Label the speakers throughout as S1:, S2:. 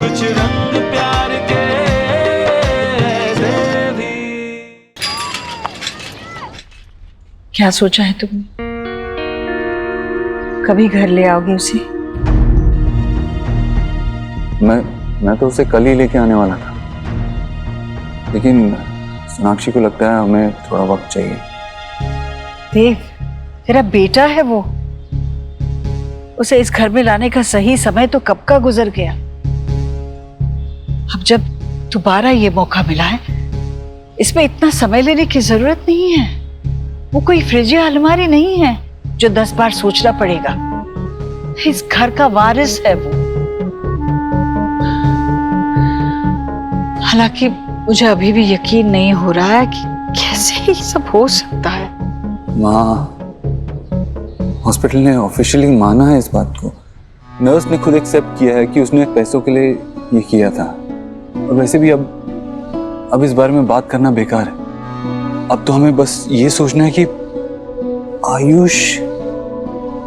S1: कुछ रंग प्यार के ऐसे भी।
S2: क्या सोचा है तुमने? कभी घर ले आओगे उसे?
S3: मैं तो उसे कल ही लेके आने वाला था, लेकिन सोनाक्षी को लगता है हमें थोड़ा वक्त चाहिए।
S2: देव, तेरा बेटा है वो, उसे इस घर में लाने का सही समय तो कब का गुजर गया। अब जब दोबारा ये मौका मिला है, इसमें इतना समय लेने की जरूरत नहीं है। वो कोई फ्रिज या अलमारी नहीं है जो 10 बार सोचना पड़ेगा। इस घर का वारिस है वो। हालांकि मुझे अभी भी यकीन नहीं हो रहा है कि कैसे ये सब हो सकता है।
S3: माँ, हॉस्पिटल ने ऑफिशियली माना है इस बात को। नर्स ने खुद एक्सेप्ट किया है कि उसने पैसों के लिए ये किया था। और वैसे भी अब इस बारे में बात करना बेकार है। अब तो हमें बस ये सोचना है कि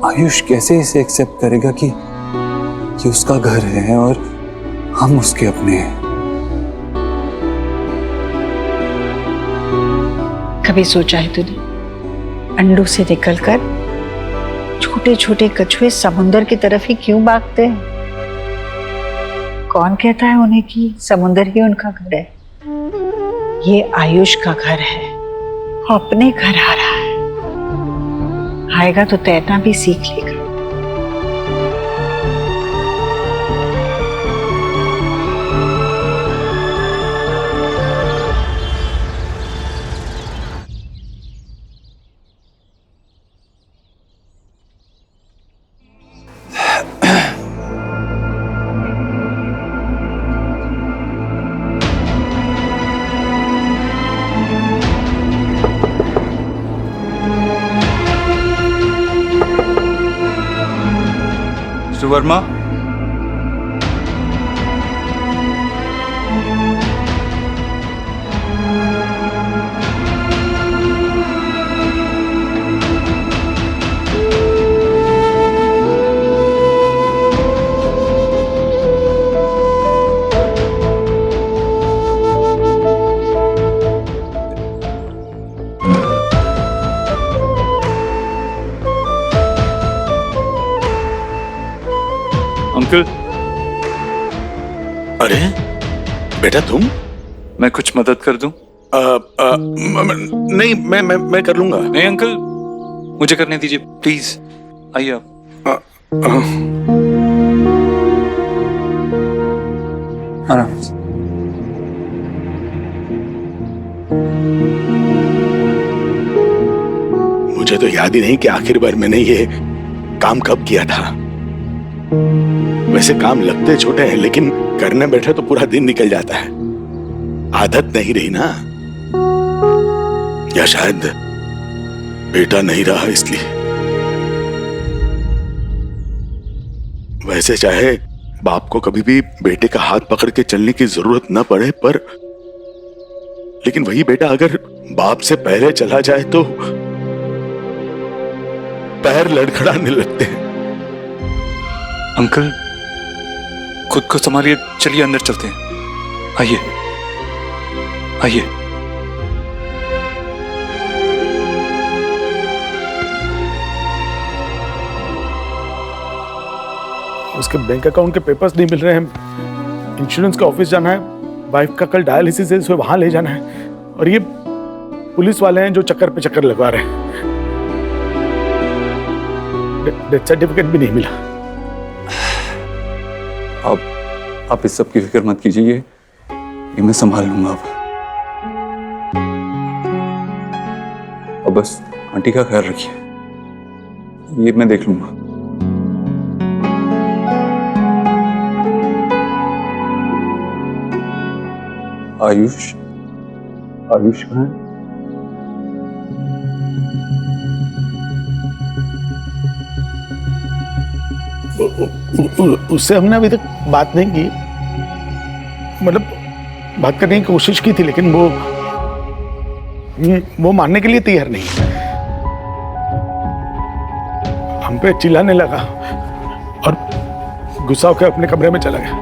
S3: आयुष कैसे इसे एक्सेप्ट करेगा कि उसका घर है और हम उसके अपने हैं।
S2: कभी सोचा है तूने, अंडों से निकलकर छोटे छोटे कछुए समुंदर की तरफ ही क्यों भागते हैं? कौन कहता है उन्हें कि समुंदर ही उनका घर है? ये आयुष का घर है, वो अपने घर आ रहा है। आएगा तो तैरना भी सीख लेगा।
S3: Mister Verma, uncle.
S4: अरे बेटा तुम?
S3: मैं कुछ मदद कर दूं?
S4: नहीं, मैं कर लूंगा।
S3: नहीं अंकल, मुझे करने दीजिए प्लीज। आइए आप। आराम से।
S4: मुझे तो याद ही नहीं कि आखिर बार मैंने ये काम कब किया था। वैसे काम लगते छोटे हैं, लेकिन करने बैठे तो पूरा दिन निकल जाता है। आदत नहीं रही ना, या शायद बेटा नहीं रहा इसलिए। वैसे चाहे बाप को कभी भी बेटे का हाथ पकड़ के चलने की जरूरत न पड़े, पर लेकिन वही बेटा अगर बाप से पहले चला जाए तो पैर लड़खड़ाने लगते हैं।
S3: अंकल, खुद को संभालिए, चलिए अंदर चलते हैं। आइए आइए।
S5: उसके बैंक अकाउंट के पेपर्स नहीं मिल रहे हैं। इंश्योरेंस का ऑफिस जाना है, वाइफ का कल डायलिसिस है, उसे वहां ले जाना है। और ये पुलिस वाले हैं जो चक्कर पे चक्कर लगवा रहे हैं। डेथ सर्टिफिकेट भी नहीं मिला।
S3: आप इस सब की फिक्र मत कीजिए, ये मैं संभाल लूंगा। अब बस आंटी का ख्याल रखिए, ये मैं देख लूंगा। आयुष कहाँ है?
S5: उससे हमने अभी तक बात नहीं की, मतलब बात करने की कोशिश की थी, लेकिन वो मानने के लिए तैयार नहीं। हम पे चिल्लाने लगा और गुस्सा होकर अपने कमरे में चला गया।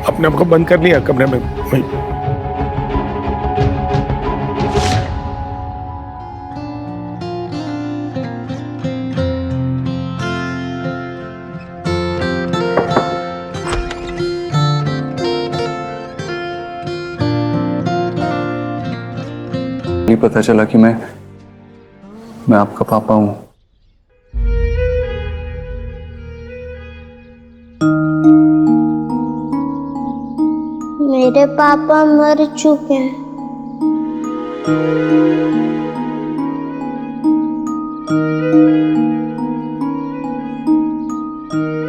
S5: अपने आप को बंद कर लिया कमरे में। वही
S3: ये पता चला कि मैं आपका पापा हूं।
S6: मेरे पापा मर चुके हैं।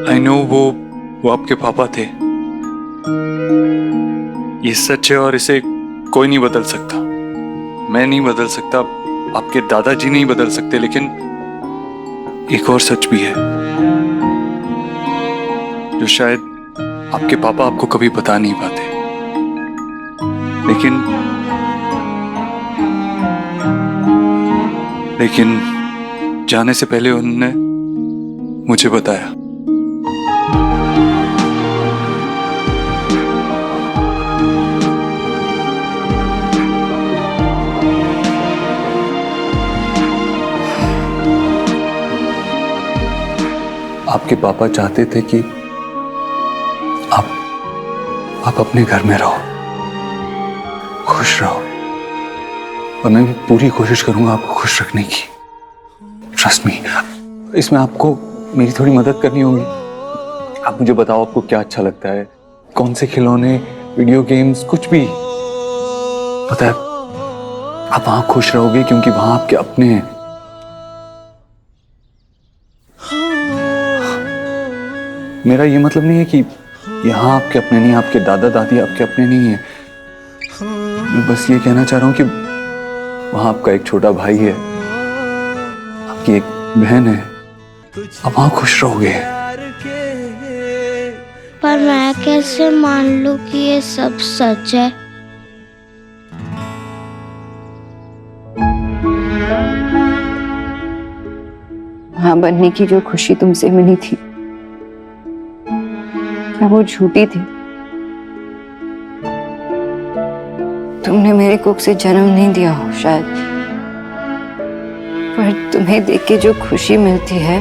S3: आई नो वो आपके पापा थे। ये सच है और इसे कोई नहीं बदल सकता। मैं नहीं बदल सकता, आपके दादाजी नहीं बदल सकते, लेकिन एक और सच भी है जो शायद आपके पापा आपको कभी बता नहीं पाते, लेकिन जाने से पहले उन्होंने मुझे बताया। आपके पापा चाहते थे कि आप अपने घर में रहो, खुश रहो, और मैं भी पूरी कोशिश करूंगा आपको खुश रखने की। ट्रस्ट मी, इसमें आपको मेरी थोड़ी मदद करनी होगी। आप मुझे बताओ आपको क्या अच्छा लगता है, कौन से खिलौने, वीडियो गेम्स, कुछ भी। पता है आप वहां खुश रहोगे क्योंकि वहां आपके अपने हैं। मेरा ये मतलब नहीं है कि यहाँ आपके अपने नहीं, आपके दादा दादी आपके अपने नहीं है। मैं बस ये कहना चाह रहा हूँ कि वहां आपका एक छोटा भाई है, आपकी एक बहन है, आप वहां खुश रहोगे।
S6: पर मैं कैसे मान लूं कि ये सब सच है?
S7: मां बनने की जो खुशी तुमसे मिली थी, क्या वो झूठी थी? तुमने मेरे कोख से जन्म नहीं दिया हो शायद, पर तुम्हें देख के जो खुशी मिलती है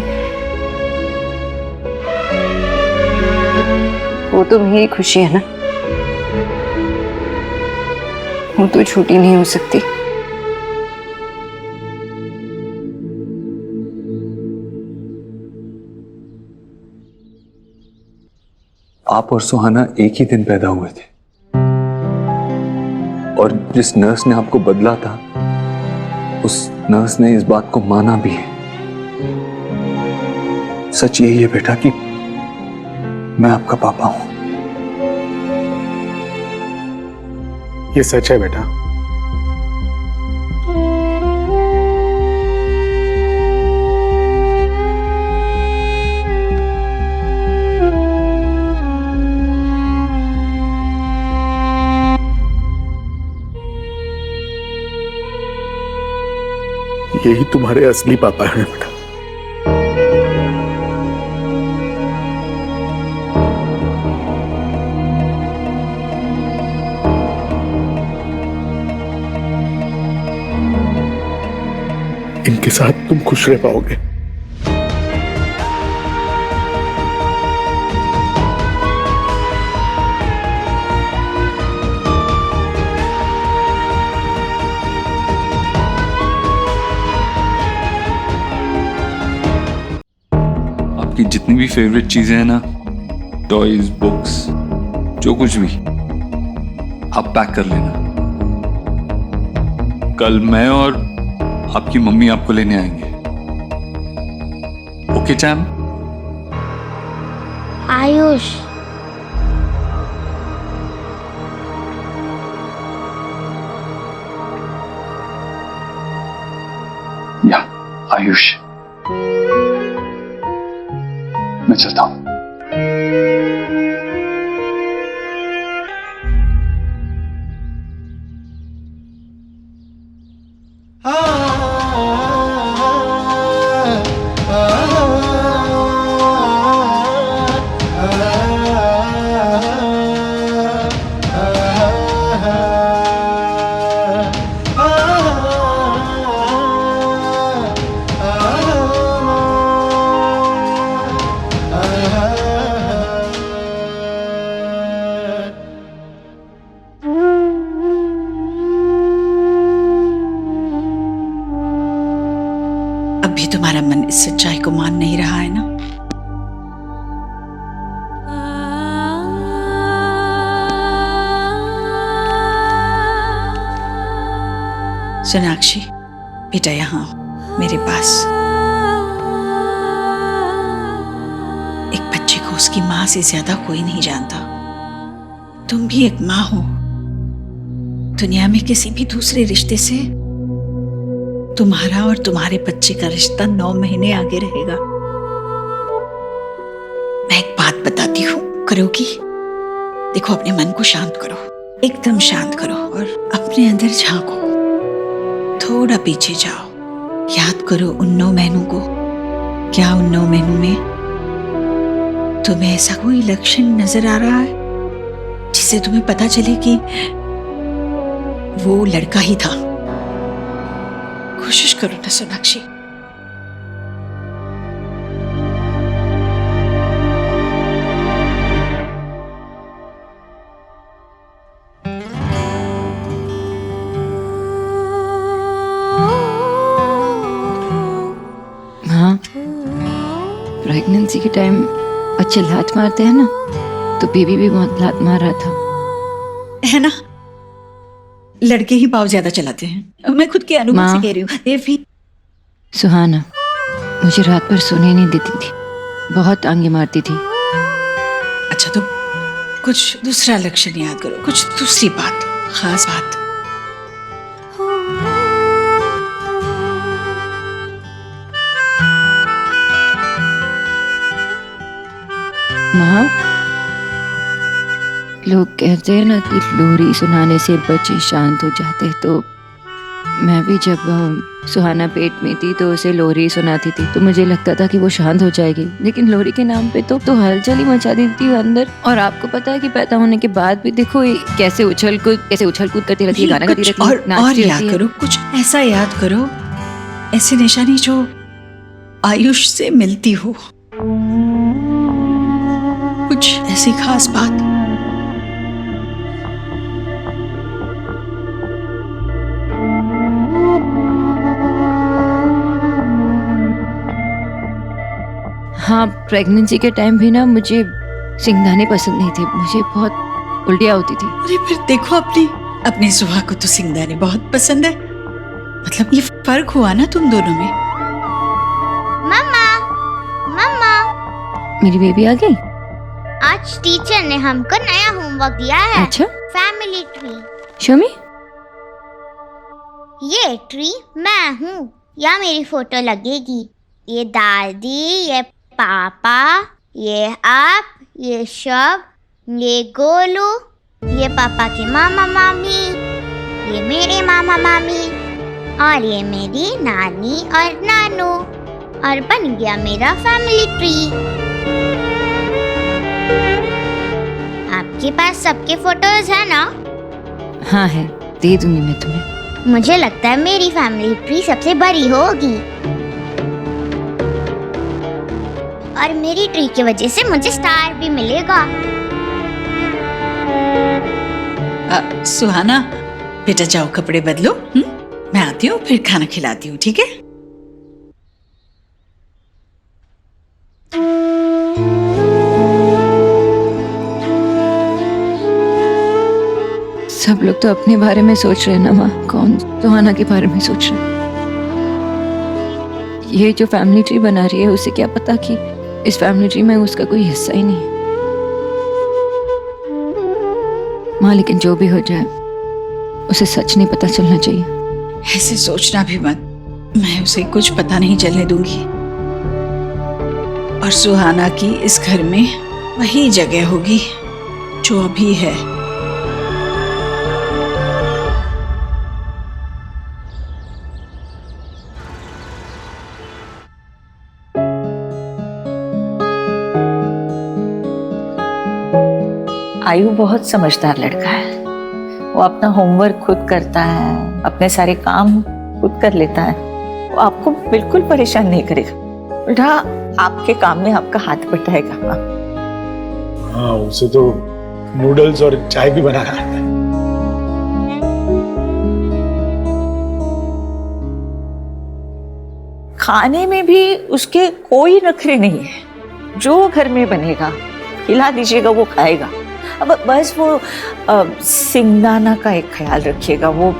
S7: वो तो मेरी खुशी है ना, वो तो झूठी नहीं हो सकती।
S3: आप और सुहाना एक ही दिन पैदा हुए थे, और जिस नर्स ने आपको बदला था उस नर्स ने इस बात को माना भी है। सच यही है बेटा कि मैं आपका पापा हूं।
S5: ये सच है बेटा। यही तुम्हारे असली पापा हैं बेटा। इनके साथ तुम खुश रह पाओगे।
S3: आपकी जितनी भी फेवरेट चीजें हैं ना, टॉयज, बुक्स, जो कुछ भी, आप पैक कर लेना। कल मैं और आपकी मम्मी आपको लेने आएंगे। Okay charm?
S6: आयुष,
S3: या आयुष, मैं चलता हूं।
S2: इस सच्चाई को मान नहीं रहा है ना? सोनाक्षी बेटा, यहाँ आओ मेरे पास। एक बच्चे को उसकी माँ से ज्यादा कोई नहीं जानता। तुम भी एक माँ हो। दुनिया में किसी भी दूसरे रिश्ते से तुम्हारा और तुम्हारे बच्चे का रिश्ता 9 महीने आगे रहेगा। मैं एक बात बताती हूँ, करोगी? देखो, अपने मन को शांत करो, एकदम शांत करो और अपने अंदर झांको। थोड़ा पीछे जाओ, याद करो उन 9 महीनों को। क्या उन 9 महीनों में तुम्हें ऐसा कोई लक्षण नजर आ रहा है जिससे तुम्हें पता चले कि वो लड़का ही था? कोशिश करो ना सोनाक्षी।
S7: हाँ, प्रेगनेंसी के टाइम बच्चे लात मारते हैं ना, तो बेबी भी बहुत लात मार रहा था,
S2: है ना? लड़के ही पाव ज्यादा चलाते हैं। मैं खुद के अनुभव से कह रही हूँ। देवी,
S7: सुहाना मुझे रात भर सोने नहीं देती थी, बहुत आंगे मारती थी।
S2: अच्छा, तो कुछ दूसरा लक्षण याद करो, कुछ दूसरी बात, खास बात।
S7: माँ, लोग कहते हैं ना कि लोरी सुनाने से बच्चे शांत हो जाते हैं, तो मैं भी जब सुहाना पेट में थी तो उसे लोरी सुनाती थी, तो मुझे लगता था कि वो शांत हो जाएगी। लेकिन लोरी के नाम पे तो हलचल ही मचा देती थी अंदर। और आपको पता है कि पैदा होने के बाद भी देखो ये कैसे उछल कूद करती रहती है, गाना गाती रहती है,
S2: और याद करो, कुछ ऐसा याद करो, ऐसी निशानी जो आयुष से मिलती हो, कुछ ऐसी खास बात।
S7: हाँ, प्रेगनेंसी के टाइम भी ना मुझे सिंगदाने पसंद नहीं थे, मुझे बहुत उल्टियाँ होती थी।
S2: अरे फिर देखो, अपनी सुहा को तो सिंगदाने बहुत पसंद है। मतलब ये फर्क हुआ ना तुम दोनों में।
S6: मम्मा, मम्मा,
S7: मेरी बेबी आ गई।
S6: आज टीचर ने हमको नया होमवर्क दिया है।
S7: अच्छा,
S6: फैमिली ट्री।
S7: शो मी।
S6: ये ट्री मैं हूँ, यहाँ मेरी फोटो लगेगी। ये दादी, ये पापा, ये आप, ये शब, ये गोलू, ये पापा के मामा मामी, ये मेरे मामा मामी, और ये मेरी नानी और नानू, और बन गया मेरा फैमिली ट्री। आपके पास सबके फोटोज है ना?
S7: हाँ है, दे दूंगी मैं तुम्हें।
S6: मुझे लगता है मेरी फैमिली ट्री सबसे बड़ी होगी, और मेरी ट्री की वजह से मुझे स्टार भी मिलेगा।
S2: सुहाना बेटा, जाओ कपड़े बदलो। मैं आती हूँ, फिर खाना खिलाती हूँ, ठीक है?
S7: सब लोग तो अपने बारे में सोच रहे हैं ना माँ, कौन सुहाना के बारे में सोच रहे हैं। ये जो फैमिली ट्री बना रही है, उसे क्या पता कि इस फैमिली ट्री में उसका कोई हिस्सा ही नहीं है। माँ, लेकिन जो भी हो जाए उसे सच नहीं पता चलना चाहिए।
S2: ऐसे सोचना भी मत, मैं उसे कुछ पता नहीं चलने दूंगी। और सुहाना की इस घर में वही जगह होगी जो अभी है।
S8: आयु बहुत समझदार लड़का है। वो अपना होमवर्क खुद करता है, अपने सारे काम खुद कर लेता है। वो आपको बिल्कुल परेशान नहीं करेगा, उल्टा आपके काम में आपका हाथ बटाएगा।
S5: हाँ, उसे तो नूडल्स और चाय भी बनाना आता है।
S8: खाने में भी उसके कोई नखरे नहीं है। जो घर में बनेगा खिला दीजिएगा, वो खाएगा। अब बस वो सिंगदाना का एक ख्याल रखिएगा, वो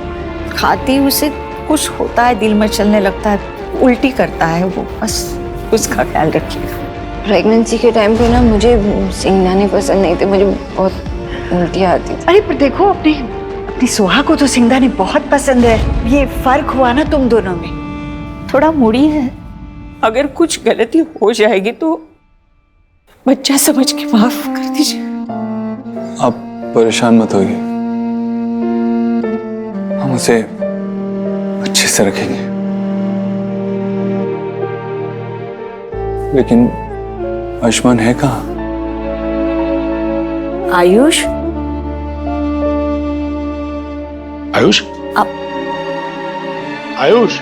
S8: खाते ही उसे कुछ होता है, दिल में चलने लगता है, उल्टी करता है, वो बस उसका ख्याल रखिएगा।
S7: प्रेगनेंसी के टाइम पे ना मुझे सिंगदाने पसंद नहीं थे, मुझे बहुत उल्टी आती थी।
S2: अरे पर देखो, अपनी सोहा को तो सिंगदाने बहुत पसंद है। ये फर्क हुआ ना तुम दोनों में।
S8: थोड़ा मुड़ी है, अगर कुछ गलती हो जाएगी तो बच्चा समझ के माफ कर दीजिए।
S3: आप परेशान मत होइए, हम उसे अच्छे से रखेंगे। लेकिन आयुष्मान है कहाँ?
S8: आयुष,
S5: आयुष, आयुष,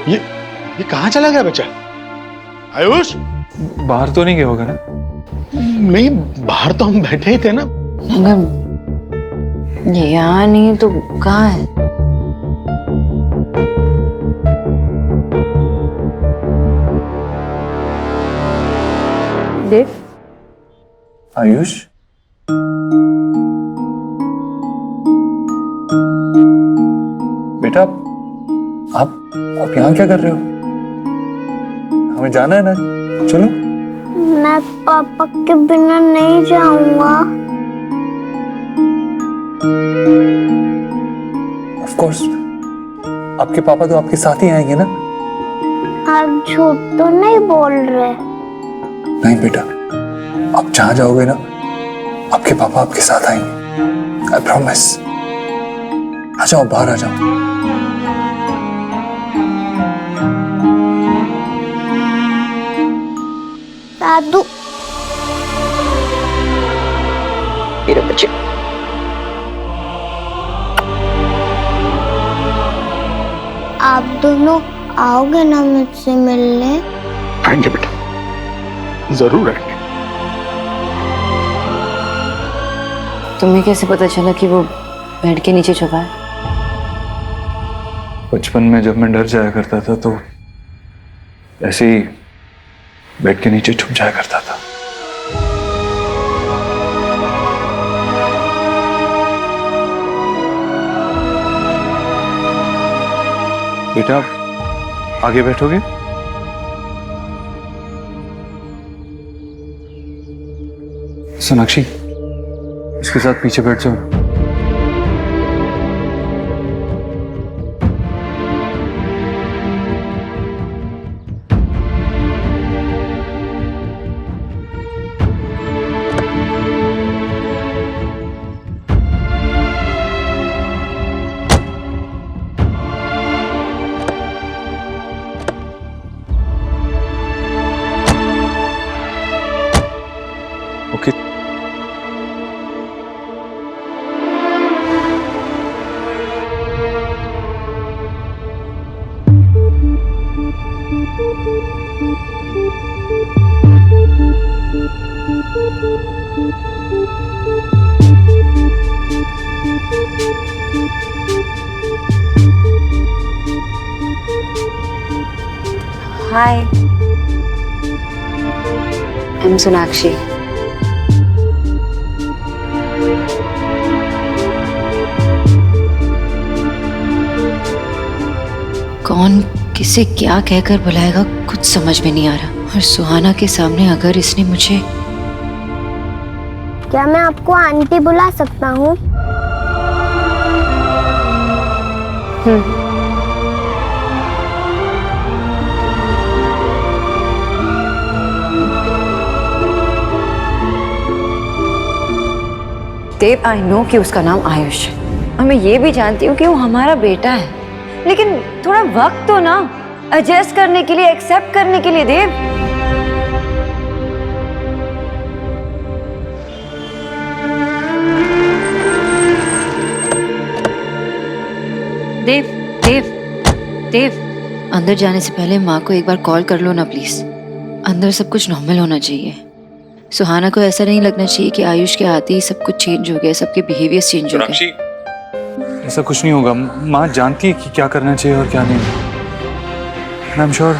S5: ये कहाँ चला गया बच्चा? आयुष,
S3: बाहर तो नहीं गया होगा ना?
S5: नहीं, बाहर तो हम बैठे ही थे ना।
S7: अगर यहाँ नहीं तो कहाँ है? देव,
S3: आयुष, बेटा आप यहाँ क्या कर रहे हो? हमें जाना है ना, चलो।
S6: मैं पापा के बिना नहीं जाऊंगा।
S3: ऑफ कोर्स, आपके पापा तो आपके साथ ही आएंगे ना?
S6: आप झूठ तो नहीं बोल रहे?
S3: नहीं बेटा, आप जहां जाओगे ना, आपके पापा आपके साथ आएंगे। I promise. आ जाओ, बाहर आ जाओ।
S6: दादू,
S8: मेरे बच्चे,
S6: आप दोनों आओगे ना मुझसे मिलने?
S5: आएंगे बेटा, जरूर आएंगे।
S7: तुम्हें कैसे पता चला कि वो बेड के नीचे छुपा है?
S3: बचपन में जब मैं डर जाया करता था तो ऐसे ही बेड के नीचे छुप जाया करता था। बेटा, आगे बैठोगे? सोनाक्षी, इसके साथ पीछे बैठ जाओ। ओके।
S7: Hi, I'm Sonakshi. कौन किसे क्या कहकर बुलाएगा कुछ समझ में नहीं आ रहा। और सुहाना के सामने अगर इसने मुझे...
S6: क्या मैं आपको आंटी बुला सकता हूँ?
S7: देव, आई नो कि उसका नाम आयुष है और मैं ये भी जानती हूँ कि वो हमारा बेटा है, लेकिन थोड़ा वक्त तो ना एडजस्ट करने के लिए, एक्सेप्ट करने के लिए। देव, देव, देव, देव, अंदर जाने से पहले माँ को एक बार कॉल कर लो ना प्लीज। अंदर सब कुछ नॉर्मल होना चाहिए। सुहाना को ऐसा नहीं लगना चाहिए कि आयुष के आते ही सब कुछ चेंज हो गया, सबके बिहेवियर चेंज हो गए।
S3: ऐसा कुछ नहीं होगा। माँ जानती है कि क्या करना चाहिए और क्या नहीं। आई एम श्योर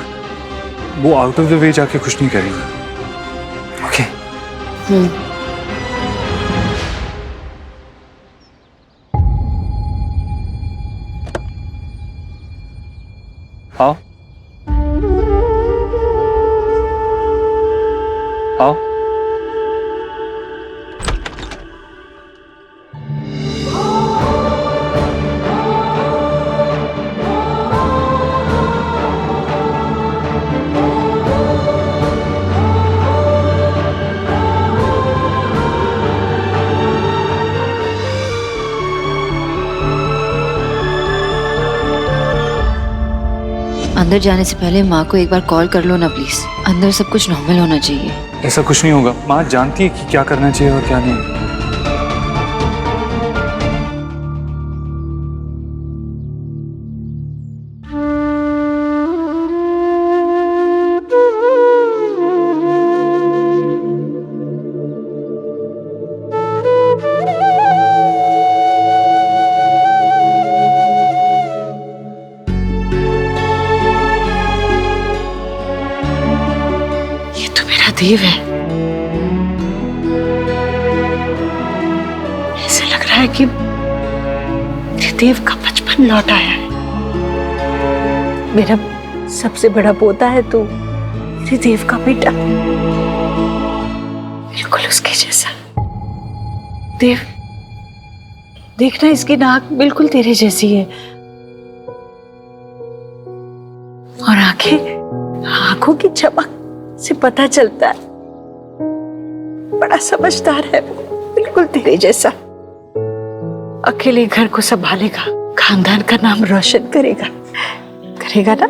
S3: वो आउट ऑफ द वे जाके कुछ नहीं करेगी। ओके आओ आओ।
S7: अंदर जाने से पहले माँ को एक बार कॉल कर लो ना प्लीज। अंदर सब कुछ नॉर्मल होना चाहिए।
S3: ऐसा कुछ नहीं होगा, माँ जानती है कि क्या करना चाहिए और क्या नहीं।
S2: देव है। ऐसे लग रहा है कि देव का बचपन लौट आया है। मेरा सबसे बड़ा पोता है तू, मेरे देव का बेटा, बिल्कुल उसके जैसा। देव देखना, इसकी नाक बिल्कुल तेरे जैसी है और आंखों की चमक से पता चलता है बड़ा समझदार है वो, बिल्कुल तेरे जैसा। अकेले घर को संभालेगा, खानदान का नाम रोशन करेगा ना।